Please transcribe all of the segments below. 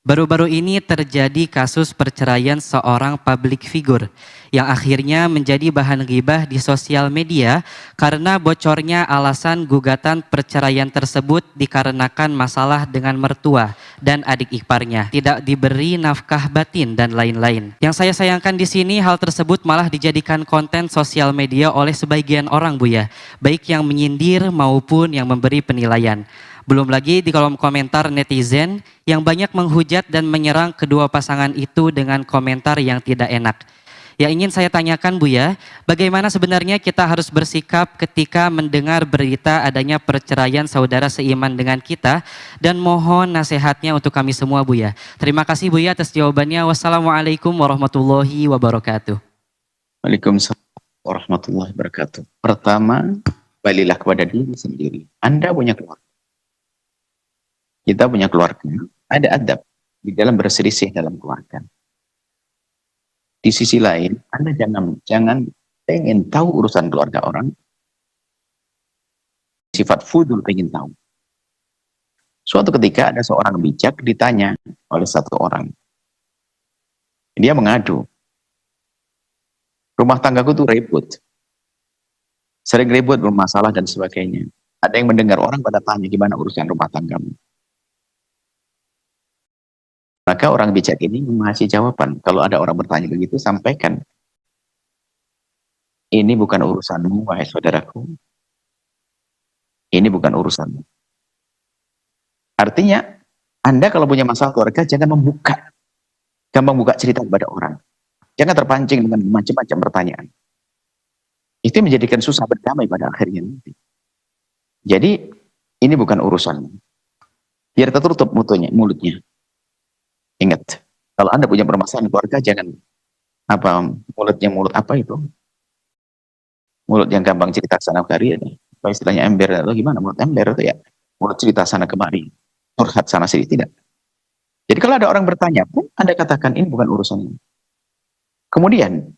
Baru-baru ini terjadi kasus perceraian seorang public figure yang akhirnya menjadi bahan ghibah di sosial media karena bocornya alasan gugatan perceraian tersebut dikarenakan masalah dengan mertua dan adik iparnya, tidak diberi nafkah batin dan lain-lain. Yang saya sayangkan di sini hal tersebut malah dijadikan konten sosial media oleh sebagian orang, Bu ya, baik yang menyindir maupun yang memberi penilaian. Belum lagi di kolom komentar netizen yang banyak menghujat dan menyerang kedua pasangan itu dengan komentar yang tidak enak. Yang ingin saya tanyakan, Bu ya, bagaimana sebenarnya kita harus bersikap ketika mendengar berita adanya perceraian saudara seiman dengan kita, dan mohon nasihatnya untuk kami semua, Bu ya. Terima kasih, Bu ya, atas jawabannya. Wassalamualaikum warahmatullahi wabarakatuh. Waalaikumsalam warahmatullahi wabarakatuh. Pertama, balilah kepada diri sendiri. Anda punya keluarga. Kita punya keluarga, ada adab di dalam berselisih dalam keluarga. Di sisi lain, Anda jangan pengen tahu urusan keluarga orang, sifat fudul pengen tahu. Suatu ketika ada seorang bijak ditanya oleh satu orang. Dia mengadu, rumah tanggaku tuh ribut, sering ribut, bermasalah dan sebagainya. Ada yang mendengar orang pada tanya, gimana urusan rumah tanggamu? Maka orang bijak ini mengasih jawaban. Kalau ada orang bertanya begitu, sampaikan. Ini bukan urusanmu, wahai saudaraku. Ini bukan urusanmu. Artinya, Anda kalau punya masalah keluarga, jangan gampang buka cerita kepada orang. Jangan terpancing dengan macam-macam pertanyaan. Itu menjadikan susah berdamai pada akhirnya nanti. Jadi, ini bukan urusanmu. Biar tertutup mulutnya. Ingat, kalau Anda punya permasalahan keluarga, jangan mulutnya mulut apa itu? Mulut yang gampang cerita sana kemari, apa istilahnya ember atau gimana? Mulut ember itu ya, mulut cerita sana kemari, curhat sana sini, tidak. Jadi kalau ada orang bertanya pun, Anda katakan ini bukan urusannya. Kemudian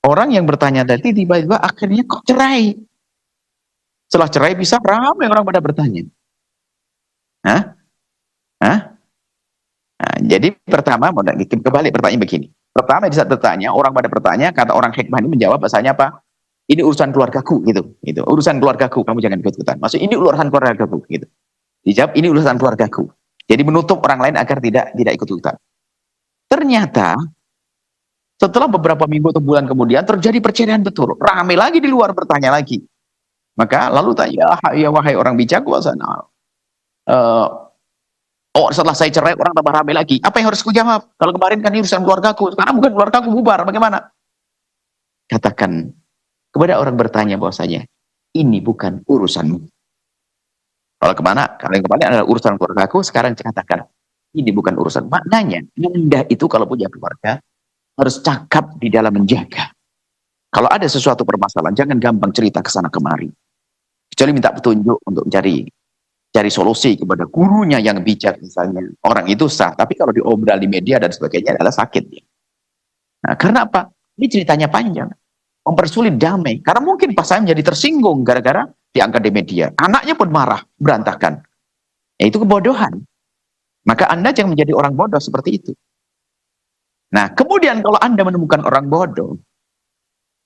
orang yang bertanya tadi tiba-tiba akhirnya kok cerai. Setelah cerai bisa ramai orang pada bertanya. Hah? Nah, jadi pertama, kembali pertanyaan begini. Pertama di saat bertanya, orang pada bertanya, kata orang hikmah ini menjawab bahasanya apa? Ini urusan keluargaku, gitu. Urusan keluargaku, kamu jangan ikut-ikutan. Maksud ini urusan keluargaku, gitu. Dijawab ini urusan keluargaku. Jadi menutup orang lain agar tidak ikut-ikutan. Ternyata setelah beberapa minggu atau bulan kemudian terjadi perceraian betul. Ramai lagi di luar bertanya lagi. Maka lalu tanya, ya wahai orang bijak, setelah saya cerai orang tambah ramai lagi. Apa yang harus kujawab? Kalau kemarin kan ini urusan keluargaku, sekarang bukan keluargaku, bubar. Bagaimana? Katakan kepada orang bertanya bahwasanya ini bukan urusanmu. Kalau kemana? Kalau yang kemarin adalah urusan keluargaku, sekarang katakan ini bukan urusan. Maknanya Anda itu kalau punya keluarga harus cakap di dalam menjaga. Kalau ada sesuatu permasalahan, jangan gampang cerita ke sana kemari. Kecuali minta petunjuk untuk cari solusi kepada gurunya yang bijak misalnya. Orang itu sah, tapi kalau diobrol di media dan sebagainya adalah sakit. Nah, karena apa? Ini ceritanya panjang. Mempersulit damai. Karena mungkin pasangan jadi tersinggung gara-gara diangkat di media. Anaknya pun marah, berantakan. Ya, itu kebodohan. Maka Anda jangan menjadi orang bodoh seperti itu. Nah, kemudian kalau Anda menemukan orang bodoh,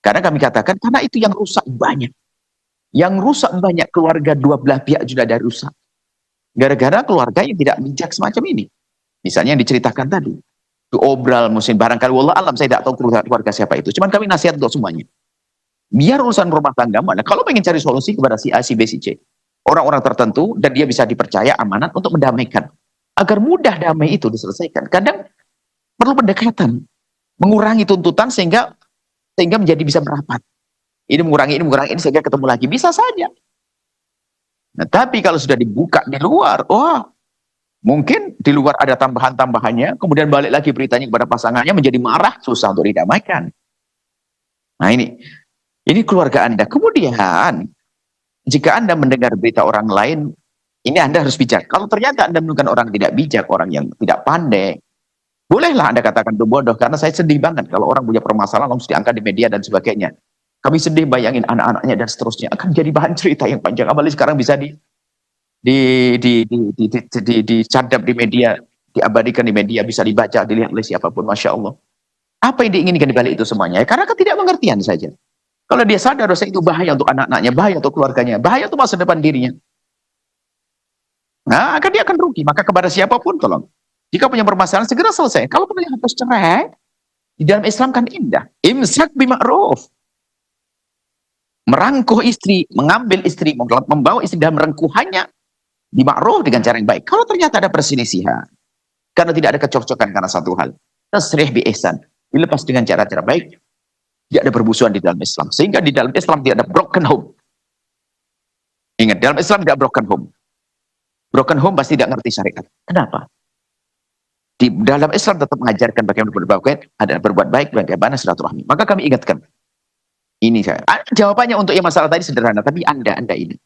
karena kami katakan, karena itu yang rusak banyak. Yang rusak banyak, keluarga dua belah pihak sudah ada rusak. Gara-gara keluarga yang tidak bijak semacam ini. Misalnya yang diceritakan tadi. Obral musim barangkali, wallah alam, saya tidak tahu keluarga siapa itu. Cuman kami nasihat untuk semuanya. Biar urusan rumah tangga mana. Kalau pengen cari solusi kepada si A, si B, si C. Orang-orang tertentu, dan dia bisa dipercaya amanat untuk mendamaikan. Agar mudah damai itu diselesaikan. Kadang perlu pendekatan. Mengurangi tuntutan sehingga menjadi bisa merapat. Ini mengurangi ini sehingga ketemu lagi. Bisa saja. Nah, tapi kalau sudah dibuka di luar, mungkin di luar ada tambahan-tambahannya, kemudian balik lagi beritanya kepada pasangannya, menjadi marah, susah untuk didamaikan. Nah ini keluarga Anda. Kemudian, jika Anda mendengar berita orang lain, ini Anda harus bijak. Kalau ternyata Anda menemukan orang tidak bijak, orang yang tidak pandai, bolehlah Anda katakan itu bodoh, karena saya sedih banget kalau orang punya permasalahan langsung diangkat di media dan sebagainya. Kami sedih bayangin anak-anaknya dan seterusnya akan jadi bahan cerita yang panjang. Apalagi sekarang bisa dicadap di media diabadikan di media, bisa dibaca, dilihat oleh siapapun, Masya Allah. Apa yang diinginkan di balik itu semuanya? Karena ketidakmengertian saja. Kalau dia sadar dosa itu bahaya untuk anak-anaknya, bahaya untuk keluarganya, bahaya untuk masa depan dirinya, nah dia akan rugi. Maka kepada siapapun tolong, jika punya permasalahan segera selesai. Kalau kemudian harus cerai, di dalam Islam kan indah. Imsak bima'ruf. Merangkuh istri, mengambil istri, membawa istri dalam rengkuhannya bima'ruf dengan cara yang baik. Kalau ternyata ada perselisihan, karena tidak ada kecocokan karena satu hal, tasrih bi ihsan, dilepas dengan cara-cara baik. Tidak ada permusuhan di dalam Islam. Sehingga di dalam Islam tidak ada broken home. Ingat, dalam Islam tidak broken home. Broken home pasti tidak ngerti syariat. Kenapa? Di dalam Islam tetap mengajarkan bagaimana berbuat baik, ada berbuat baik, bagaimana silaturahmi. Maka kami ingatkan. Ini saya. Jawabannya untuk yang masalah tadi sederhana, tapi Anda ini.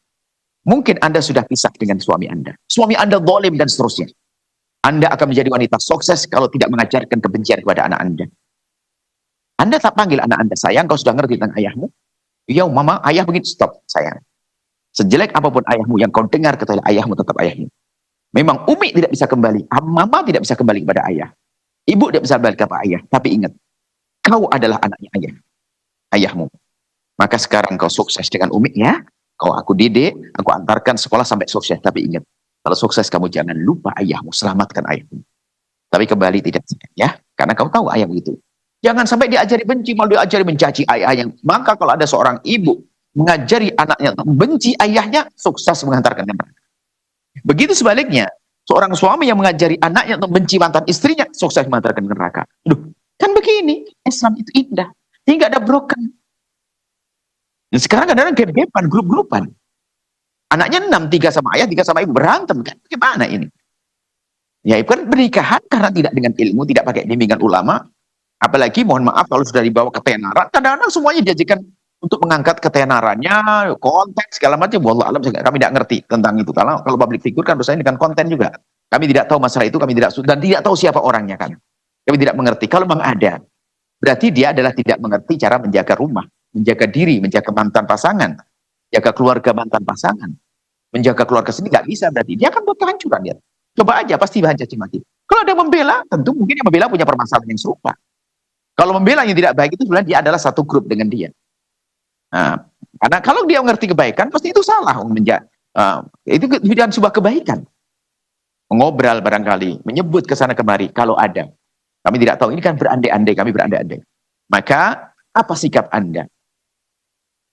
Mungkin Anda sudah pisah dengan suami Anda. Suami Anda zalim dan seterusnya. Anda akan menjadi wanita sukses kalau tidak mengajarkan kebencian kepada anak Anda. Anda tak panggil anak Anda, sayang, kau sudah ngerti tentang ayahmu? Iya, mama, ayah begitu, stop, sayang. Sejelek apapun ayahmu, yang kau dengar kata ayahmu tetap ayahmu. Memang Umi tidak bisa kembali, mama tidak bisa kembali kepada ayah. Ibu tidak bisa kembali kepada ayah. Tapi ingat, kau adalah anaknya ayahmu. Maka sekarang kau sukses dengan Umi ya. Kau aku didik, aku antarkan sekolah sampai sukses. Tapi ingat, kalau sukses kamu jangan lupa ayahmu, selamatkan ayahmu. Tapi kembali tidak ya, karena kau tahu ayah begitu. Jangan sampai diajari benci, malah diajari mencaci ayah yang. Maka kalau ada seorang ibu mengajari anaknya benci ayahnya, sukses menghantarkan ke neraka. Begitu sebaliknya, seorang suami yang mengajari anaknya untuk benci mantan istrinya, sukses menghantarkan ke neraka. Duh, kan begini, Islam itu indah. Tidak ada broken. Dan sekarang kadang-kadang gap-gapan, grup-grupan. Anaknya 6, 3 sama ayah, 3 sama ibu, berantem kan? Bagaimana ini? Ya, itu kan pernikahan karena tidak dengan ilmu, tidak pakai bimbingan ulama. Apalagi mohon maaf kalau sudah dibawa ke tenaran, kadang-kadang semuanya diajarkan untuk mengangkat ketenarannya, konten segala macam. Wallah alam, kami tidak ngerti tentang itu. Kalau public figure kan biasanya dengan konten juga. Kami tidak tahu masalah itu, kami tidak dan tidak tahu siapa orangnya kan. Kami tidak mengerti. Kalau memang ada, berarti dia adalah tidak mengerti cara menjaga rumah, menjaga diri, menjaga mantan pasangan, jaga keluarga mantan pasangan, menjaga keluarga sendiri nggak bisa berarti dia akan buat kehancuran dia. Coba aja pasti bahan caci maki. Kalau ada membela, tentu mungkin yang membela punya permasalahan yang serupa. Kalau membela yang tidak baik itu sebenarnya dia adalah satu grup dengan dia. Nah, karena kalau dia mengerti kebaikan, pasti itu salah. Itu dan sebuah kebaikan. Mengobrol barangkali, menyebut ke sana kemari kalau ada. Kami tidak tahu, ini kan berandai-andai, kami berandai-andai. Maka, apa sikap Anda?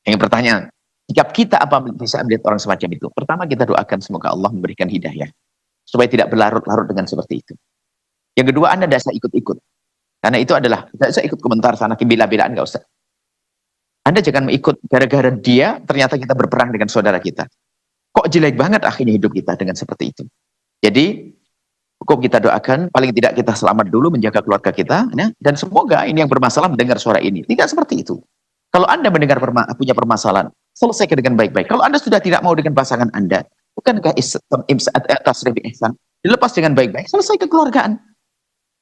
Yang pertanyaan, sikap kita apa bisa melihat orang semacam itu? Pertama kita doakan semoga Allah memberikan hidayah. Supaya tidak berlarut-larut dengan seperti itu. Yang kedua, Anda tidak usah ikut-ikut. Karena itu adalah, tidak usah ikut komentar sana, bila-bilaan, nggak usah. Anda jangan mengikut gara-gara dia, ternyata kita berperang dengan saudara kita. Kok jelek banget akhirnya hidup kita dengan seperti itu. Jadi, hukum kita doakan, paling tidak kita selamat dulu menjaga keluarga kita, ya, dan semoga ini yang bermasalah mendengar suara ini. Tidak seperti itu. Kalau Anda mendengar punya permasalahan, selesaikan dengan baik-baik. Kalau Anda sudah tidak mau dengan pasangan Anda, bukankah tasrih bi ihsan, dilepas dengan baik-baik, selesai kekeluargaan.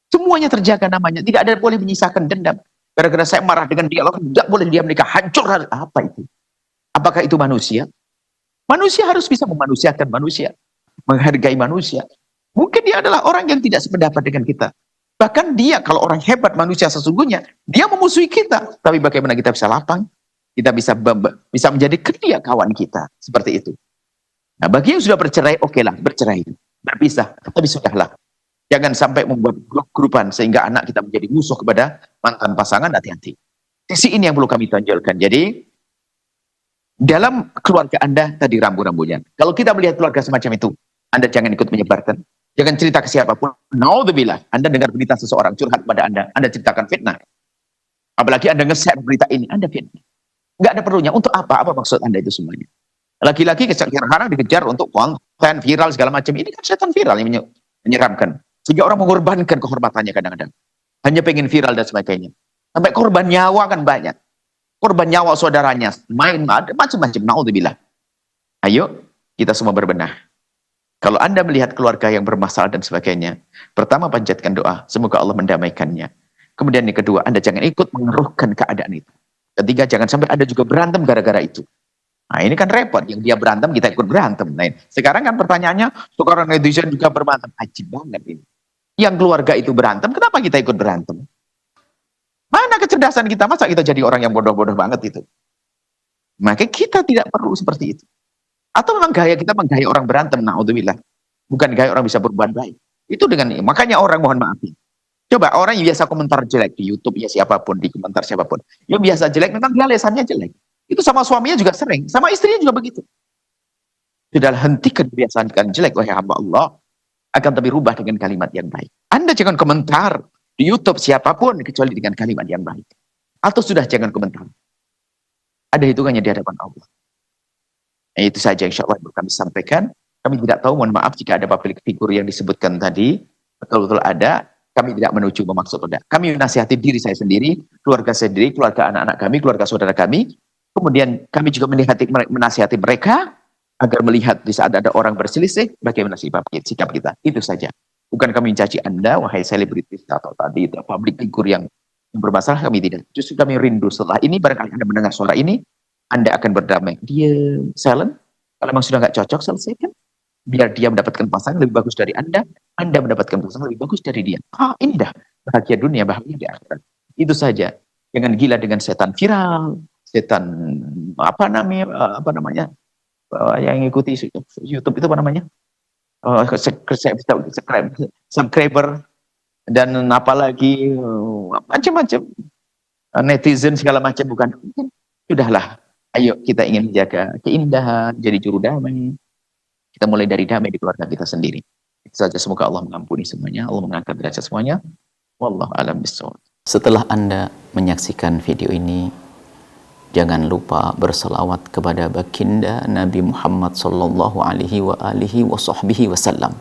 Semuanya terjaga namanya, tidak ada boleh menyisakan dendam. Gara-gara saya marah dengan dia, tidak boleh dia menikah, hancur. Apa itu? Apakah itu manusia? Manusia harus bisa memanusiakan manusia, menghargai manusia. Mungkin dia adalah orang yang tidak sependapat dengan kita. Bahkan dia, kalau orang hebat manusia sesungguhnya, dia memusuhi kita. Tapi bagaimana kita bisa lapang? Kita bisa menjadikan dia kawan kita. Seperti itu. Nah, bagi yang sudah bercerai, okelah, bercerai. Berpisah, tapi sudahlah. Jangan sampai membuat grup-grupan sehingga anak kita menjadi musuh kepada mantan pasangan, hati-hati. Sisi ini yang perlu kami tonjolkan. Jadi, dalam keluarga Anda, tadi rambu-rambunya. Kalau kita melihat keluarga semacam itu, Anda jangan ikut menyebarkan. Jangan cerita ke siapapun. Naudzubillah, Anda dengar berita seseorang curhat pada Anda ceritakan fitnah. Apalagi Anda nge-share berita ini, Anda fitnah. Nggak ada perlunya. Untuk apa? Apa maksud Anda itu semuanya? Laki-laki sekarang dikejar untuk konten viral segala macam. Ini kan setan viral yang menyeramkan. Sehingga orang mengorbankan kehormatannya kadang-kadang. Hanya pengen viral dan sebagainya. Sampai korban nyawa kan banyak. Korban nyawa saudaranya. Main macam-macam. Naudzubillah. Ayo, kita semua berbenah. Kalau Anda melihat keluarga yang bermasalah dan sebagainya, pertama panjatkan doa. Semoga Allah mendamaikannya. Kemudian yang kedua, Anda jangan ikut mengeruhkan keadaan itu. Ketiga, jangan sampai Anda juga berantem gara-gara itu. Nah ini kan repot. Yang dia berantem, kita ikut berantem. Nah, sekarang kan pertanyaannya, sekarang netizen juga berantem. Ajib banget ini. yang keluarga itu berantem, kenapa kita ikut berantem? Mana kecerdasan kita? Masa kita jadi orang yang bodoh-bodoh banget itu? Maka kita tidak perlu seperti itu. Atau memang gaya kita menggaya orang berantem, na'udzubillah. Bukan gaya orang bisa berbuat baik. Itu dengan, makanya orang mohon maaf. Coba orang yang biasa komentar jelek di YouTube, ya siapapun, di komentar siapapun. Yang biasa jelek, memang dia lesannya jelek. Itu sama suaminya juga sering. Sama istrinya juga begitu. Sudah hentikan kebiasaan jelek, wahai hamba Allah. Akan tapi rubah dengan kalimat yang baik. Anda jangan komentar di YouTube siapapun, kecuali dengan kalimat yang baik. Atau sudah jangan komentar. Ada hitungannya di hadapan Allah. Nah, itu saja insya Allah yang kami sampaikan. Kami tidak tahu, mohon maaf jika ada public figure yang disebutkan tadi, betul-betul ada, kami tidak menuju memaksud tidak. Kami menasihati diri saya sendiri, keluarga saya sendiri, keluarga anak-anak kami, keluarga saudara kami. Kemudian kami juga menasihati mereka, agar melihat di saat ada orang berselisih, bagaimana sikap kita. Itu saja. Bukan kami mencaci Anda, wahai selebritis atau tadi, itu public figure yang bermasalah, kami tidak. Justru kami rindu setelah ini, barangkali Anda mendengar suara ini, Anda akan berdamai. Diam, silent. Kalau memang sudah nggak cocok, selesaikan. Biar dia mendapatkan pasangan lebih bagus dari Anda mendapatkan pasangan lebih bagus dari dia. Indah. Bahagia dunia, bahagia di akhirat. Itu saja. Jangan gila dengan setan viral, setan apa namanya, yang ikuti YouTube itu apa namanya? Subscriber dan apalagi macam-macam netizen segala macam, bukan. Sudahlah. Ayo kita ingin menjaga keindahan, jadi juru damai. Kita mulai dari damai di keluarga kita sendiri. Itu saja, semoga Allah mengampuni semuanya, Allah mengangkat derajat semuanya. Wallahu a'lam bishawab. Setelah Anda menyaksikan video ini, jangan lupa berselawat kepada baginda Nabi Muhammad sallallahu alaihi wa alihi wa sahbihi wasallam.